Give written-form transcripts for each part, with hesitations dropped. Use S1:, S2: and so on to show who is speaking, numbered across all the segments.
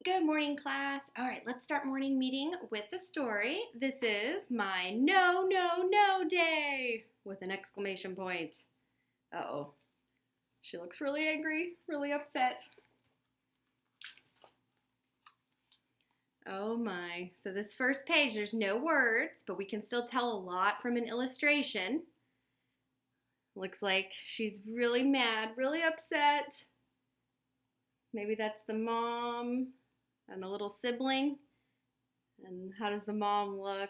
S1: Good morning, class. All right, let's start morning meeting with a story. This is my no, no, no day with an exclamation point. Uh-oh. She looks really angry, really upset. Oh my. So this first page, there's no words, but we can still tell a lot from an illustration. Looks like she's really mad, really upset. Maybe that's the mom and a little sibling. And how does the mom look?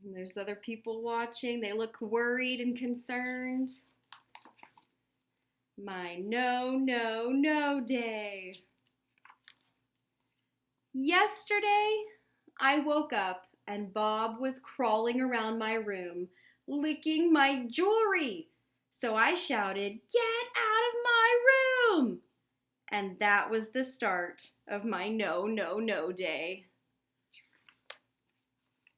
S1: And there's other people watching. They look worried and concerned. My no, no, no day. Yesterday, I woke up and Bob was crawling around my room, licking my jewelry. So I shouted, "Get out of my room!" And that was the start of my no, no, no day.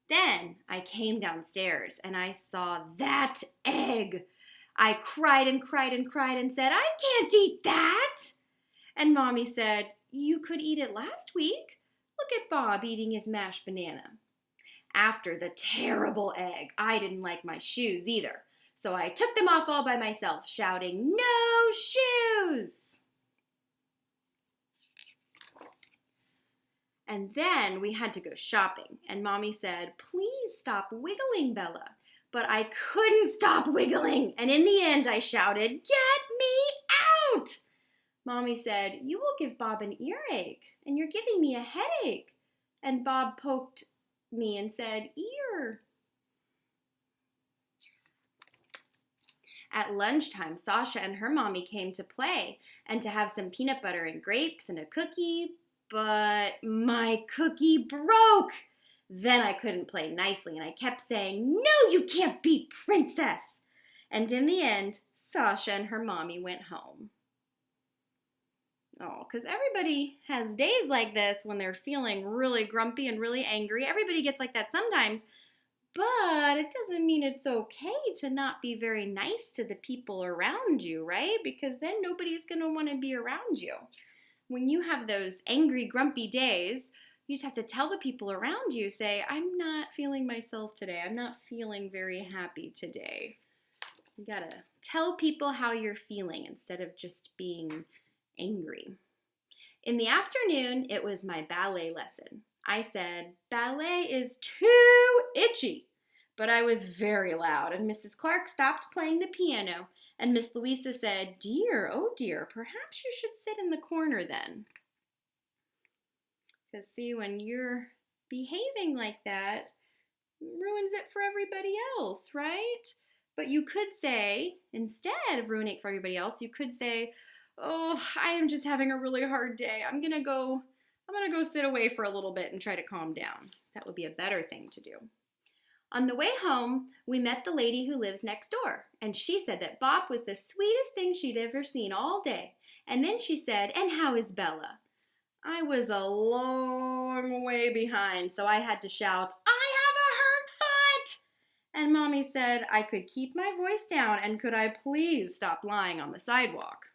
S1: Then I came downstairs and I saw that egg. I cried and cried and cried and said, "I can't eat that." And Mommy said, "You could eat it last week. Look at Bob eating his mashed banana." After the terrible egg, I didn't like my shoes either. So I took them off all by myself, shouting, "No shoes!" And then we had to go shopping, and Mommy said, "Please stop wiggling, Bella." But I couldn't stop wiggling, and in the end I shouted, "Get me out!" Mommy said, "You will give Bob an earache, and you're giving me a headache." And Bob poked me and said, "Ear." At lunchtime, Sasha and her mommy came to play and to have some peanut butter and grapes and a cookie, but my cookie broke. Then I couldn't play nicely and I kept saying, "No, you can't be princess." And in the end, Sasha and her mommy went home. Oh, because everybody has days like this when they're feeling really grumpy and really angry. Everybody gets like that sometimes, but it doesn't mean it's okay to not be very nice to the people around you, right? Because then nobody's going to want to be around you. When you have those angry, grumpy days, you just have to tell the people around you, say, "I'm not feeling myself today. I'm not feeling very happy today." You got to tell people how you're feeling instead of just being angry. In the afternoon, it was my ballet lesson. I said, "Ballet is too itchy." But I was very loud, and Mrs. Clark stopped playing the piano, and Miss Louisa said, "Dear, oh dear, perhaps you should sit in the corner then." Because, see, when you're behaving like that, it ruins it for everybody else, right? But you could say, instead of ruining it for everybody else, you could say, "Oh, I am just having a really hard day. I'm gonna go sit away for a little bit and try to calm down." That would be a better thing to do. On the way home, we met the lady who lives next door, and she said that Bob was the sweetest thing she'd ever seen all day. And then she said, "And how is Bella?" I was a long way behind, so I had to shout, "I have a hurt foot!" And Mommy said I could keep my voice down and could I please stop lying on the sidewalk.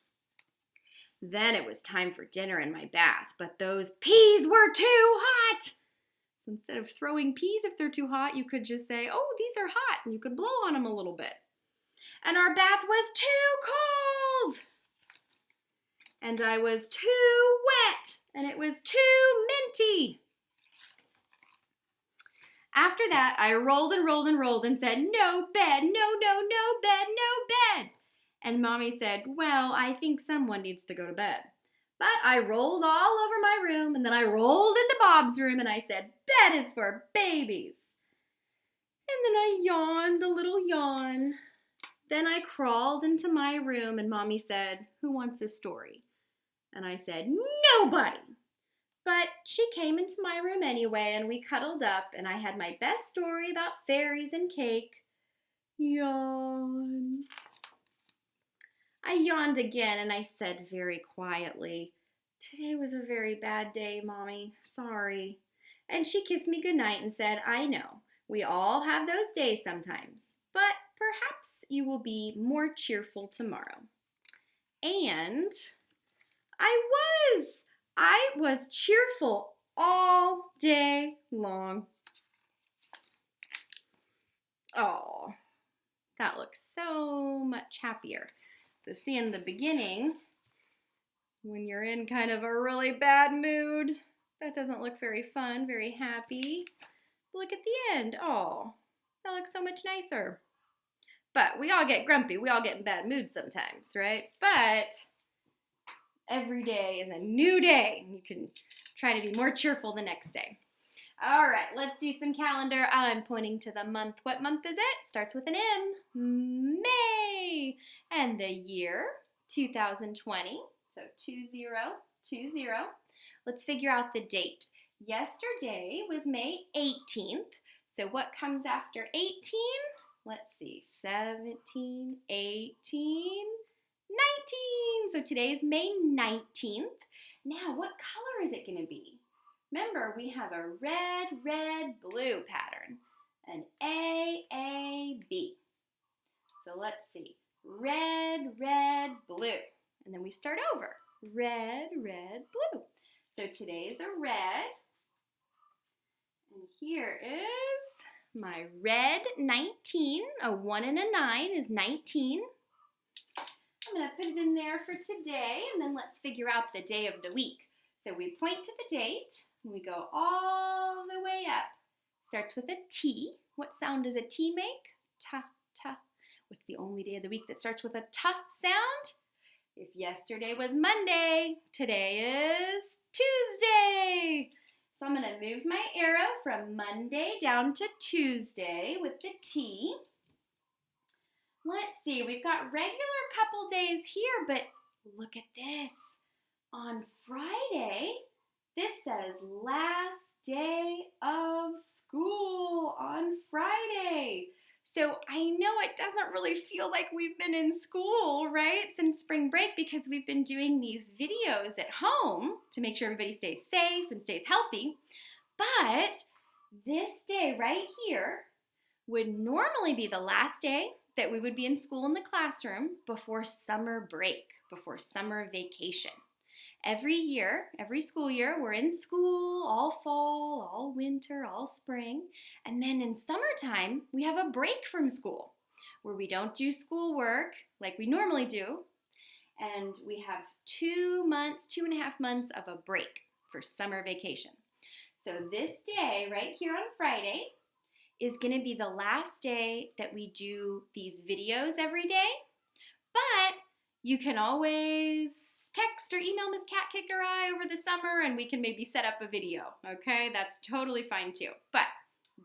S1: Then it was time for dinner and my bath, but those peas were too hot. So instead of throwing peas if they're too hot, you could just say, "Oh, these are hot," and you could blow on them a little bit. And our bath was too cold. And I was too wet, and it was too minty. After that, I rolled and rolled and rolled and said, "No bed, no, no, no bed, no bed." And Mommy said, "Well, I think someone needs to go to bed." But I rolled all over my room, and then I rolled into Bob's room, and I said, "Bed is for babies." And then I yawned a little yawn. Then I crawled into my room, and Mommy said, "Who wants a story?" And I said, "Nobody." But she came into my room anyway, and we cuddled up, and I had my best story about fairies and cake. Yawn. I yawned again, and I said very quietly, "Today was a very bad day, Mommy. Sorry." And she kissed me goodnight and said, "I know. We all have those days sometimes, but perhaps you will be more cheerful tomorrow." And I was. I was cheerful all day long. Oh, that looks so much happier. So see, in the beginning, when you're in kind of a really bad mood, that doesn't look very fun, very happy. Look at the end. Oh, that looks so much nicer. But we all get grumpy. We all get in bad moods sometimes, right? But every day is a new day. You can try to be more cheerful the next day. All right, let's do some calendar. I'm pointing to the month. What month is it? Starts with an M. May. And the year, 2020. So 2020. Let's figure out the date. Yesterday was May 18th. So what comes after 18? Let's see, 17, 18, 19. So today's May 19th. Now, what color is it going to be? Remember, we have a red, red, blue pattern. An A, A, B. So let's see. Red, red, blue. And then we start over. Red, red, blue. So today's a red. And here is my red 19, a 1 and a 9 is 19. I'm going to put it in there for today, and then let's figure out the day of the week. So we point to the date, and we go all the way up. Starts with a T. What sound does a T make? Ta, ta. What's the only day of the week that starts with a ta sound? If yesterday was Monday, today is Tuesday. So I'm going to move my arrow from Monday down to Tuesday with the T. Let's see, we've got regular couple days here, but look at this. On Friday, this says last day of school on Friday. So I know it doesn't really feel like we've been in school, right, since spring break because we've been doing these videos at home to make sure everybody stays safe and stays healthy. But this day right here would normally be the last day that we would be in school in the classroom before summer break, before summer vacation. Every year, every school year, we're in school all fall, all winter, all spring. And then in summertime, we have a break from school where we don't do schoolwork like we normally do. And we have 2 months, 2.5 months of a break for summer vacation. So this day right here on Friday is going to be the last day that we do these videos every day. But you can always text or email Miss Cat Kick or I over the summer and we can maybe set up a video, okay? That's totally fine too. But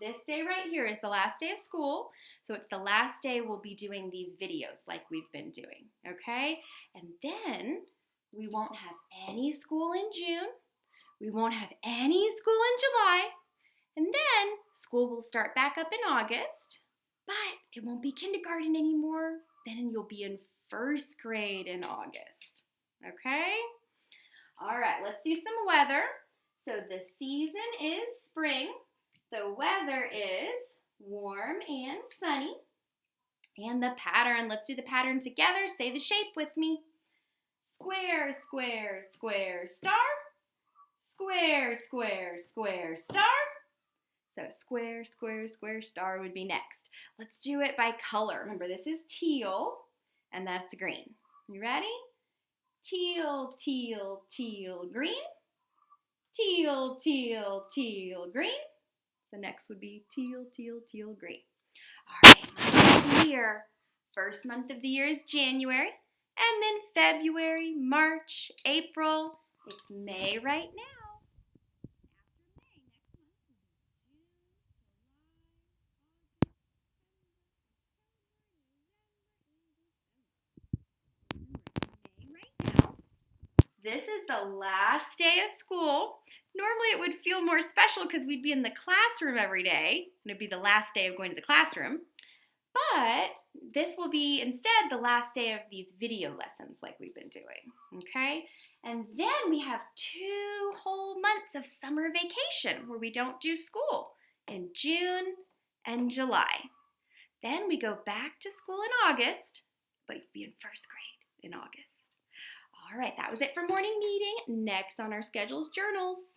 S1: this day right here is the last day of school, so it's the last day we'll be doing these videos like we've been doing, okay? And then we won't have any school in June, we won't have any school in July, and then school will start back up in August, but it won't be kindergarten anymore. Then you'll be in first grade in August. Okay? All right, let's do some weather. So the season is spring. The weather is warm and sunny. And the pattern, let's do the pattern together. Say the shape with me. Square, square, square, star. Square, square, square, star. So square, square, square, star would be next. Let's do it by color. Remember, this is teal, and that's green. You ready? Teal, teal, teal, green. Teal, teal, teal, green. So next would be teal, teal, teal, green. All right, month of the year. First month of the year is January, and then February, March, April. It's May right now. This is the last day of school. Normally it would feel more special because we'd be in the classroom every day, and it'd be the last day of going to the classroom. But this will be instead the last day of these video lessons like we've been doing, okay? And then we have 2 whole months of summer vacation where we don't do school in June and July. Then we go back to school in August, but you'll be in first grade in August. All right, that was it for morning meeting. Next on our schedule's journals.